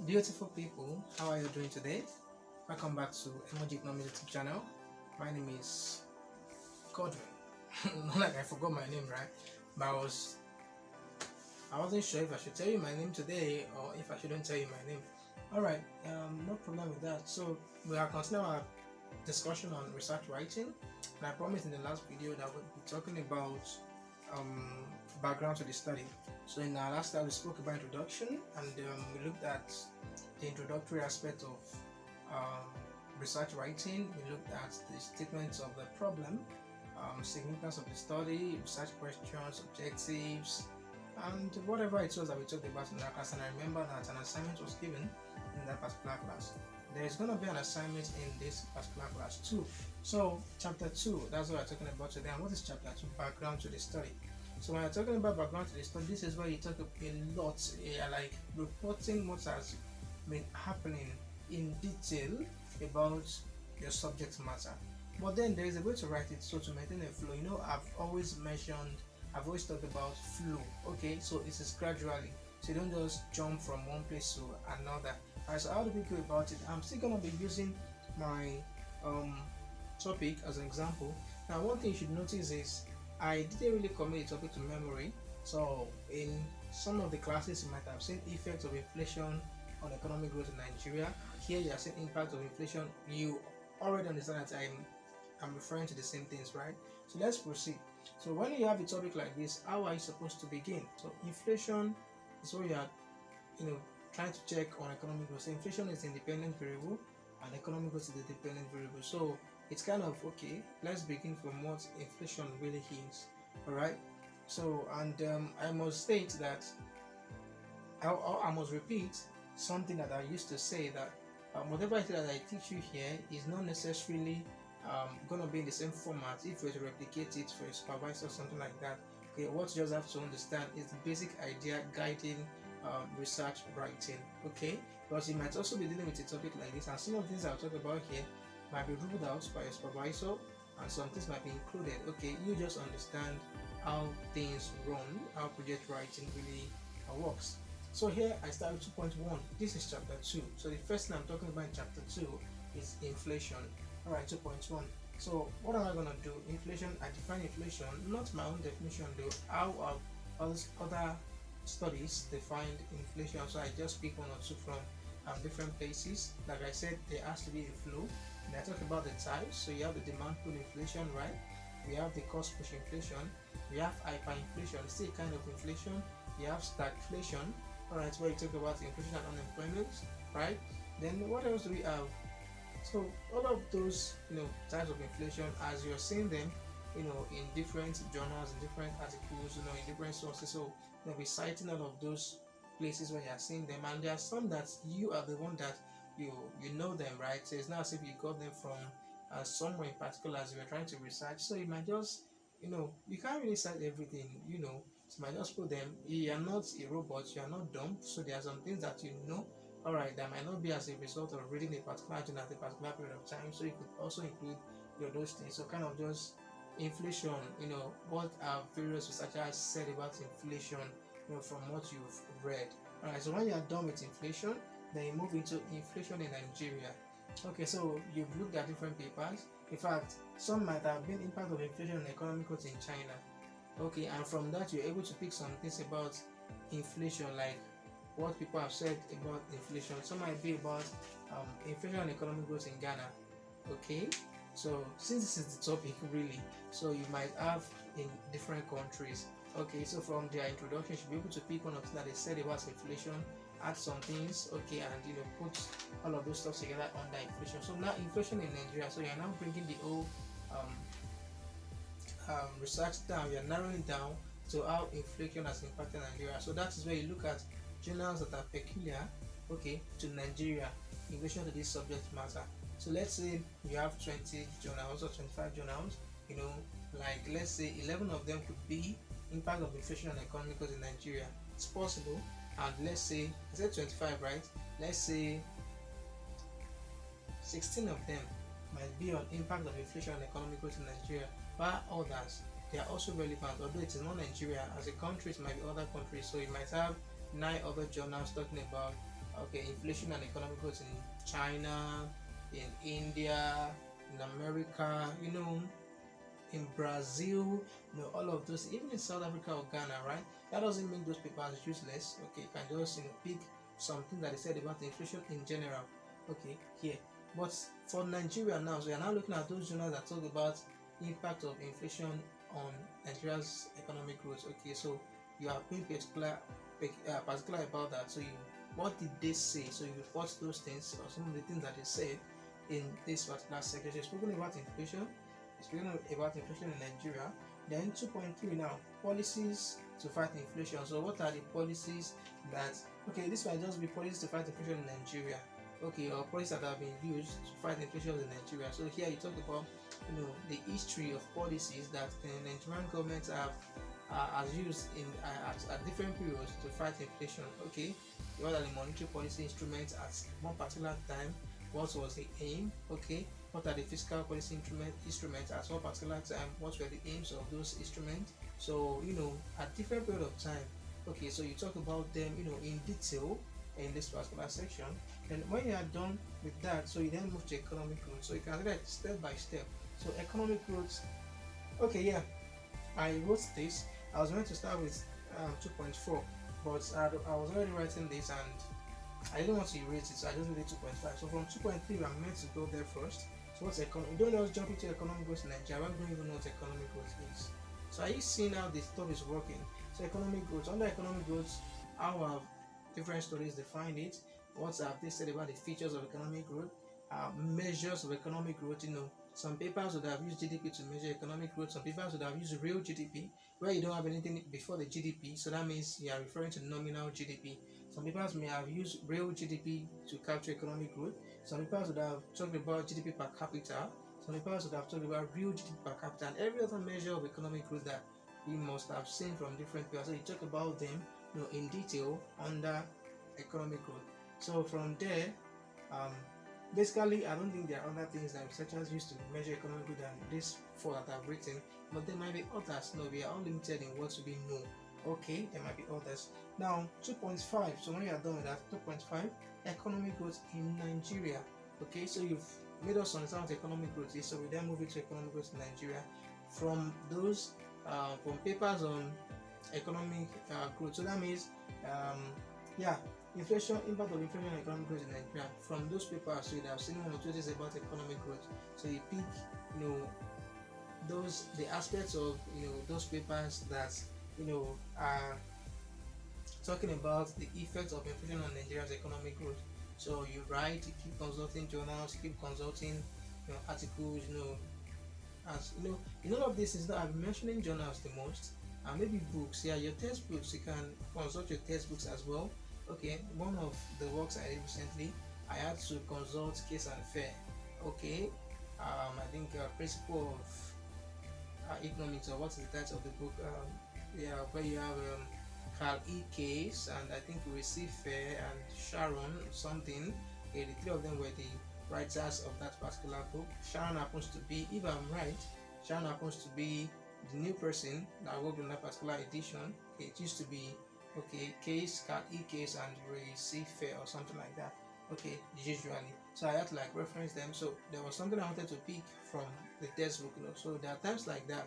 Beautiful people, how are you doing today? Welcome back to Economics YouTube channel. My name is Godwin. Not like I forgot my name, right? But I wasn't sure if I should tell you my name today or if I shouldn't tell you my name. Alright, no problem with that. So we are continuing our discussion on research writing, and I promised in the last video that we'll be talking about background to the study. So in our last time we spoke about introduction, and we looked at the introductory aspect of research writing. We looked at the statements of the problem, significance of the study, research questions, objectives, and whatever it was that we talked about in that class. And I remember that an assignment was given in that particular class. There is going to be an assignment in this particular class too. So chapter 2, that's what we're talking about today. And what is chapter 2? Background to the study. So when you're talking about background to the study, this is where you talk a lot, like reporting what has been happening in detail about your subject matter. But then there is a way to write it, so to maintain a flow. You know, I've always talked about flow. Okay, so it is gradually, so you don't just jump from one place to another. Alright, so how do we go about it? I'm still gonna be using my topic as an example. Now, one thing you should notice is I didn't really commit the topic to memory. So in some of the classes you might have seen effects of inflation on economic growth in Nigeria. Here you are seeing impact of inflation. You already understand that I'm referring to the same things, right? So let's proceed. So when you have a topic like this, how are you supposed to begin? So inflation is what you are, trying to check on economic growth. So inflation is the independent variable, and economic growth is the dependent variable. So it's kind of okay. Let's begin from what inflation really is. All right. So I must state that I must repeat something that I used to say, that whatever it is that I teach you here is not necessarily going to be in the same format if you were to replicate it for a supervisor or something like that. Okay, what you just have to understand is the basic idea guiding research writing. Okay, because you might also be dealing with a topic like this, and some of the things I'll talk about here might be ruled out by a supervisor, and some things might be included. Okay, you just understand how things run, how project writing really works. So here I start with 2.1. This is chapter 2. So the first thing I'm talking about in chapter 2 is inflation. Alright, 2.1. So what am I going to do? Inflation, I define inflation, not my own definition though. How other studies defined inflation. So I just pick one or two from different places. Like I said, there has to be a flow. And I talk about the types. So you have the demand pull inflation, right? We have the cost push inflation. We have hyperinflation, still a kind of inflation. We have stagflation. Alright, where you talk about inflation and unemployment, right? Then what else do we have? So all of those, types of inflation, as you're seeing them, in different journals, in different articles, in different sources. So they'll be citing all of those places where you're seeing them, and there are some that you are the one that you know them, right? So it's not as if you got them from somewhere in particular as you were trying to research. So you might just, you can't really cite everything, So you might just put them. You are not a robot, you are not dumb. So there are some things that alright, that might not be as a result of reading a particular journal at a particular period of time. So you could also include those things. So kind of just inflation, what are various researchers said about inflation, from what you've read. Alright, so when you are done with inflation, then you move into inflation in Nigeria. Okay, so you've looked at different papers. In fact, some might have been impact of inflation on economic growth in China. Okay, and from that you're able to pick some things about inflation, like what people have said about inflation. Some might be about inflation and economic growth in Ghana. Okay, so since this is the topic really, so you might have in different countries. Okay, so from their introduction, you should be able to pick one of them that they said about inflation, add some things, okay, and put all of those stuff together under inflation. So now inflation in Nigeria. So you're now bringing the whole research down. You're narrowing down to how inflation has impacted Nigeria. So that is where you look at journals that are peculiar, okay, to Nigeria in relation to this subject matter. So let's say you have 20 journals or 25 journals, like let's say 11 of them could be impact of inflation on economic growth in Nigeria. It's possible. And let's say, I said 25, right? Let's say 16 of them might be on impact of inflation on economic growth in Nigeria, while others, they are also relevant, although it is not Nigeria. As a country, it might be other countries. So you might have 9 other journals talking about Okay, inflation and economic growth in China, in India, in America, in Brazil, all of those, even in South Africa or Ghana, right? That doesn't make those papers useless. Okay, you can just pick something that is said about inflation in general. Okay, here. But for Nigeria now, so we are now looking at those journals that talk about impact of inflation on Nigeria's economic growth. Okay, so you are being particular about that. So what did they say? So you report those things or some of the things that they said in this particular section. So spoken about inflation, speaking about inflation in Nigeria. Then 2.3 now, policies to fight inflation. So what are the policies that, okay, this might just be policies to fight inflation in Nigeria, okay, or policies that have been used to fight inflation in Nigeria. So here you talk about the history of policies that the Nigerian government has used in at different periods to fight inflation. Okay, what are the monetary policy instruments at one particular time? What was the aim? Okay, what are the fiscal policy instruments at one particular time? What were the aims of those instruments? So at different period of time. Okay, so you talk about them in detail in this particular section. And when you are done with that, so you then move to economic growth. So you can read step by step. So economic growth. Okay, yeah, I wrote this. I was going to start with 2.4, but I was already writing this and I didn't want to erase it, so I just made it 2.5. So from 2.3, I'm meant to go there first. So what's economic? Don't just jump into economic growth in Nigeria. We don't even know what economic growth is. So are you seeing how this stuff is working? So economic growth. Under economic growth, how have different studies defined it? What have they said about the features of economic growth? Measures of economic growth. Some papers would have used GDP to measure economic growth. Some papers would have used real GDP, where you don't have anything before the GDP. So that means you are referring to nominal GDP. Some papers may have used real GDP to capture economic growth. Some papers would have talked about GDP per capita. Some papers would have talked about real GDP per capita and every other measure of economic growth that we must have seen from different papers. So you talk about them, in detail under economic growth. So from there, basically, I don't think there are other things that researchers use to measure economic growth than these four that I've written, but there might be others. No, we are all limited in what we know. Okay, there might be others. Now, 2.5. So when you are done with that, 2.5, economic growth in Nigeria. Okay, so you've made us understand what economic growth is. So we then move into economic growth in Nigeria from those from papers on economic growth. So that means, yeah, inflation, impact of inflation on economic growth in Nigeria. From those papers, so you have seen one or two things about economic growth. So you pick, the aspects of those papers that are talking about the effects of inflation on Nigeria's economic growth. So you write, you keep consulting journals, keep consulting articles, as in all of this is that I'm mentioning journals the most, and maybe books. Yeah, your textbooks, you can consult your textbooks as well. Okay, one of the works I did recently, I had to consult Case and Fair. Okay, I think principle of economics, or what is the title of the book? Yeah, where you have Carl E. Case, and I think we receive Fair and Sharon something. Okay, the three of them were the writers of that particular book. Sharon happens to be, if I'm right, Sharon happens to be the new person that worked on that particular edition. Okay, it used to be Case, Carl E. Case, and receive Fair or something like that. Okay, usually. So I had to reference them. So there was something I wanted to pick from the textbook. So there are times like that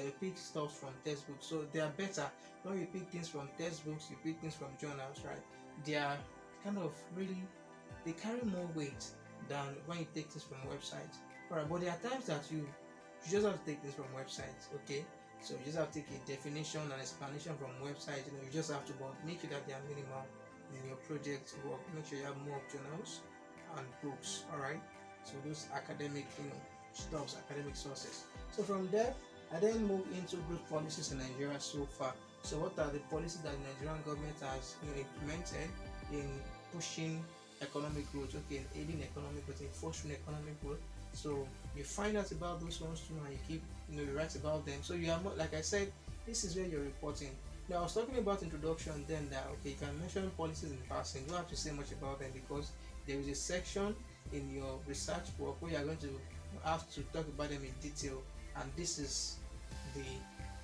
you pick stuff from textbooks. So they are better when you pick things from textbooks, you pick things from journals, right? They are kind of really, they carry more weight than when you take things from websites. Alright, but there are times that you just have to take this from websites, okay? So you just have to take a definition and explanation from websites. You just have to, but make sure that they are minimal in your project work. Make sure you have more journals and books. Alright, so those academic stuffs, academic sources. So from there, I then move into growth policies in Nigeria so far. So what are the policies that the Nigerian government has implemented in pushing economic growth, okay, in aiding economic growth, in fostering economic growth? So you find out about those ones too, and you keep you write about them. So you are not, like I said, this is where you're reporting. Now I was talking about introduction then that okay, you can mention policies in passing. You don't have to say much about them because there is a section in your research work where you are going to have to talk about them in detail, and this is the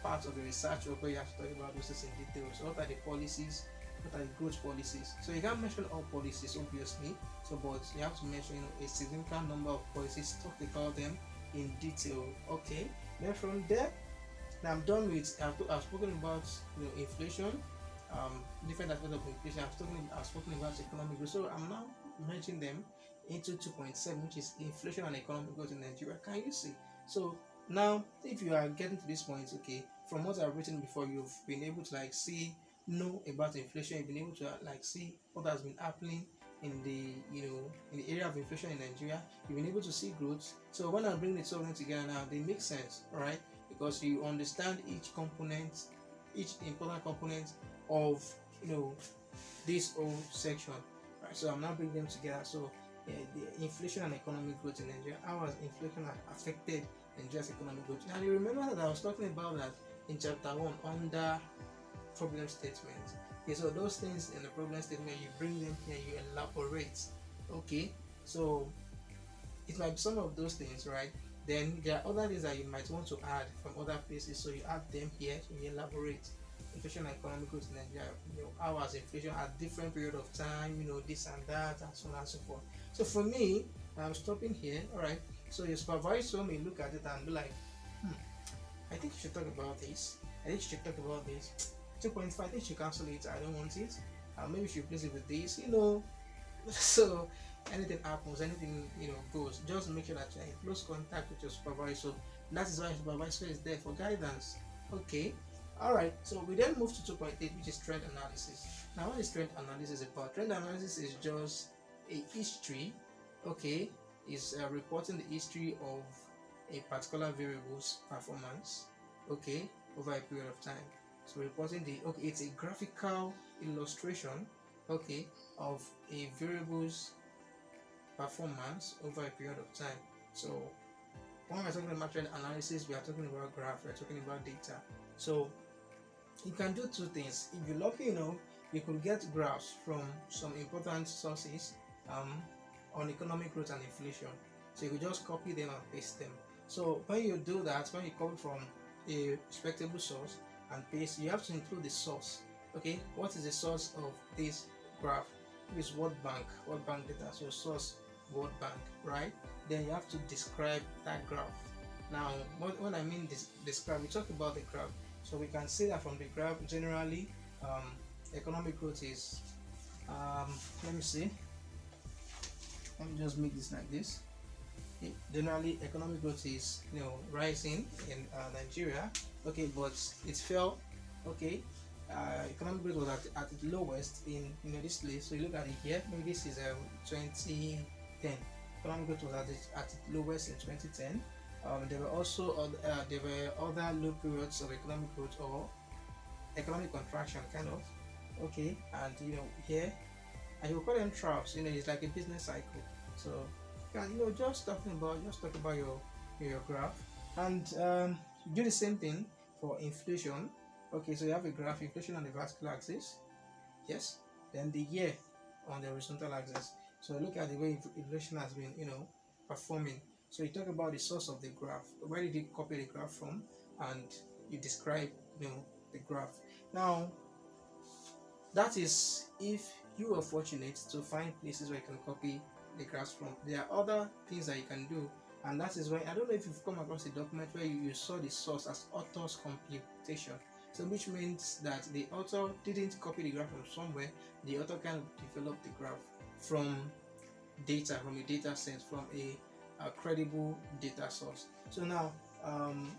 part of the research work where you have to talk about those things in detail. So what are the policies what are the growth policies. So you can't mention all policies obviously, so but you have to mention a significant number of policies, talk about them in detail. Okay, then from there, now I'm done with. I've spoken about inflation, different aspects of inflation. I've spoken about economic growth. So I'm now merging them into 2.7, which is inflation and economic growth in Nigeria. Can you see? So now, if you are getting to this point, okay, from what I've written before, you've been able to like know about inflation. You've been able to like see what has been happening in the in the area of inflation in Nigeria. You've been able to see growth. So when I bring the two of them together now, they make sense, all right? Because you understand each component, each important component of this whole section. Right, so I'm now bringing them together. So the inflation and economic growth in Nigeria. How has inflation affected Nigeria's economic growth? And you remember that I was talking about that in chapter 1 under problem statement. Okay, so those things in the problem statement, you bring them here, you elaborate. Okay, so it might be some of those things, right? Then there are other things that you might want to add from other places, so you add them here, so you elaborate. Inflation and economic growth in Nigeria, how has inflation at different period of time, this and that, and so on and so forth. So for me, I'm stopping here. All right, so your supervisor may look at it and be like, I think you should talk about this. I think you should talk about this. 2.5, I think you should cancel it. I don't want it. Maybe you should replace it with this. So anything happens, anything goes. Just make sure that you're in close contact with your supervisor. That is why your supervisor is there for guidance. Okay. Alright, so we then move to 2.8, which is trend analysis. Now, what is trend analysis about? Trend analysis is just a history, okay, is reporting the history of a particular variable's performance, okay, over a period of time. So reporting it's a graphical illustration, okay, of a variable's performance over a period of time. So when we're talking about trend analysis, we are talking about graph, we're talking about data. So you can do two things. If you're lucky enough, you could get graphs from some important sources on economic growth and inflation. So you could just copy them and paste them. So when you do that, when you copy from a respectable source and paste, you have to include the source. Okay, what is the source of this graph? It is World Bank data. So source World Bank, right? Then you have to describe that graph. Now, when I mean describe, we talk about the graph. So we can say that from the graph, generally, economic growth is, let me see, let me just make this like this. Generally, economic growth is, rising in Nigeria, okay, but it fell, okay. Economic growth was at its lowest in this place. So you look at it here, maybe this is 2010. Economic growth was at its lowest in 2010. There were also other low periods of economic growth or economic contraction, kind of. Okay, and here, and you call them troughs. It's like a business cycle. So just talk about your graph, and do the same thing for inflation. Okay, so you have a graph, inflation on the vertical axis, yes, then the year on the horizontal axis. So look at the way inflation has been performing. So you talk about the source of the graph. Where did you copy the graph from? And you describe, the graph. Now, that is if you are fortunate to find places where you can copy the graphs from. There are other things that you can do, and that is why I don't know if you've come across a document where you saw the source as author's computation. So which means that the author didn't copy the graph from somewhere. The author kind of developed the graph from a data set, from a credible data source. So now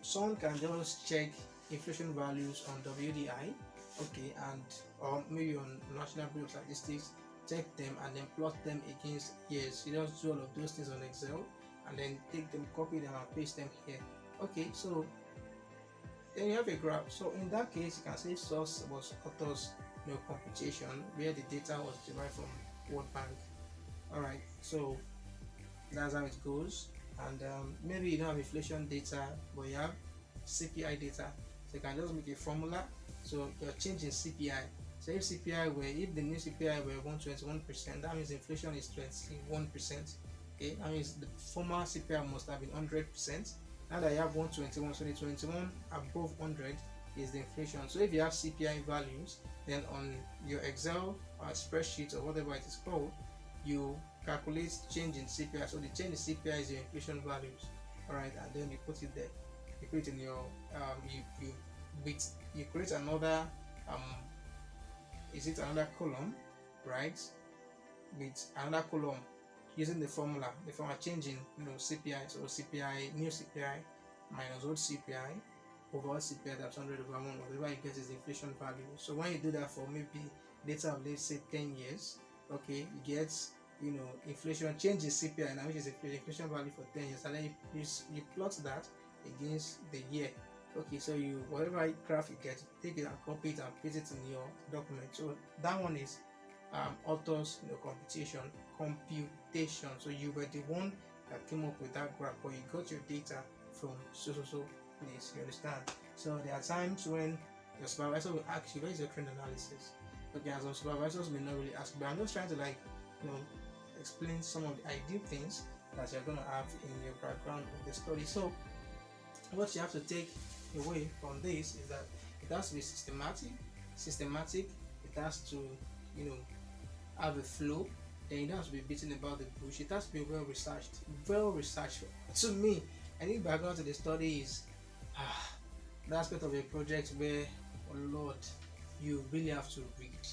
someone can just check inflation values on WDI, okay, and or maybe on National Bureau of Statistics, check them and then plot them against years. You just do all of those things on Excel and then take them, copy them and paste them here. Okay, so then you have a graph. So in that case, you can say source was author's computation, where the data was derived from World Bank. Alright, so that's how it goes. And maybe you don't have inflation data, but you have CPI data. So you can just make a formula. So you're changing CPI. So if the new CPI were 121%, that means inflation is 21%. Okay, that means the former CPI must have been 100%. Now that you have 121, so the 21 above 100 is the inflation. So if you have CPI values, then on your Excel spreadsheet or whatever it is called, you calculate change in CPI. So the change in CPI is your inflation values, all right, and then you put it there. You put it in your you create another is it another column, right, with another column using the formula changing, CPI. So CPI, new CPI minus old CPI over CPI that's 100 over 1, whatever you get is the inflation value. So when you do that for maybe data of, let's say, 10 years, okay, you get inflation changes CPI now, which is the inflation value for 10 years, and then you plot that against the year. Okay, so you whatever graph you get, take it and copy it and paste it in your document. So that one is author's computation. So you were the one that came up with that graph, or you got your data from so place. You understand? So there are times when your supervisor will ask you, where is your trend analysis? Okay, as some supervisors may not really ask, but I'm just trying to explain some of the ideal things that you're going to have in your background of the study. So what you have to take away from this is that it has to be systematic. It has to have a flow. Then it has to be beaten about the bush. It has to be well researched. To me, I think background to the study is the aspect of a project where, oh Lord, you really have to read.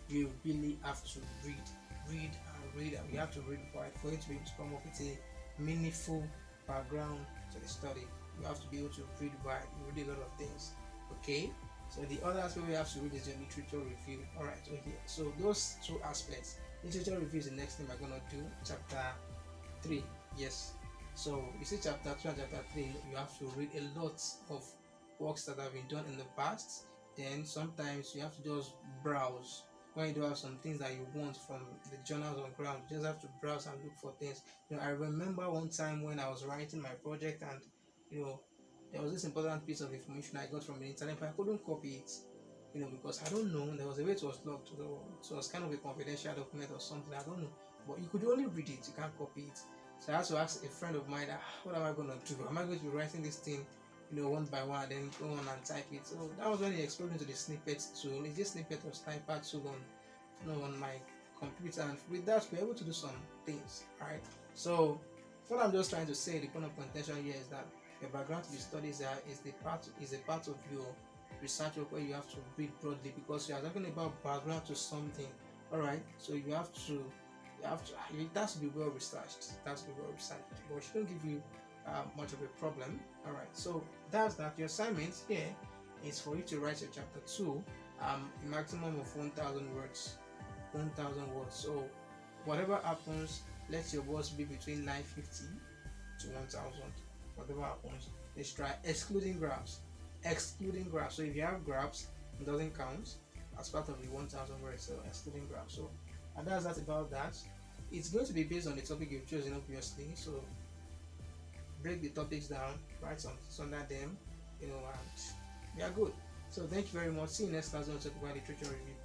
You really have to read, and you have to read wide for it to be able to come up with a meaningful background to the study. You have to be able to read wide, read a lot of things. Okay. So the other aspect we have to read is your literature review. Alright, so those two aspects. Literature review is the next thing we're gonna do. Chapter 3. Yes. So you see chapter 2 and chapter 3, you have to read a lot of works that have been done in the past. Then sometimes you have to just browse. When you do have some things that you want from the journals on ground, you just have to browse and look for things. I remember one time when I was writing my project, and there was this important piece of information I got from the internet, but I couldn't copy it, because I don't know, there was a way it was locked, so it was kind of a confidential document or something, I don't know, but you could only read it, you can't copy it. So I had to ask a friend of mine, what am I going to do? Am I going to be writing this thing, one by one, then go on and type it? So that was when he exposed me to the snippet tool. This snippet was typed tool on my computer, and with that we're able to do some things, right? So what I'm just trying to say, the point of contention here is that your background to the studies is a part of your research work, where you have to read broadly, because you are talking about background to something. All right, so it has to be well researched. But it shouldn't give you much of a problem. All right, so that's that. Your assignment here is for you to write your chapter 2, a maximum of 1,000 words. 1,000 words. So whatever happens, let your words be between 950 to 1,000. Whatever happens, let's try excluding graphs. So if you have graphs, it doesn't count as part of the 1,000 words. So excluding graphs. So and that's about that. It's going to be based on the topic you've chosen, obviously. So break the topics down, write some things under them, and we are good. So thank you very much. See you next class when we talk about literature review.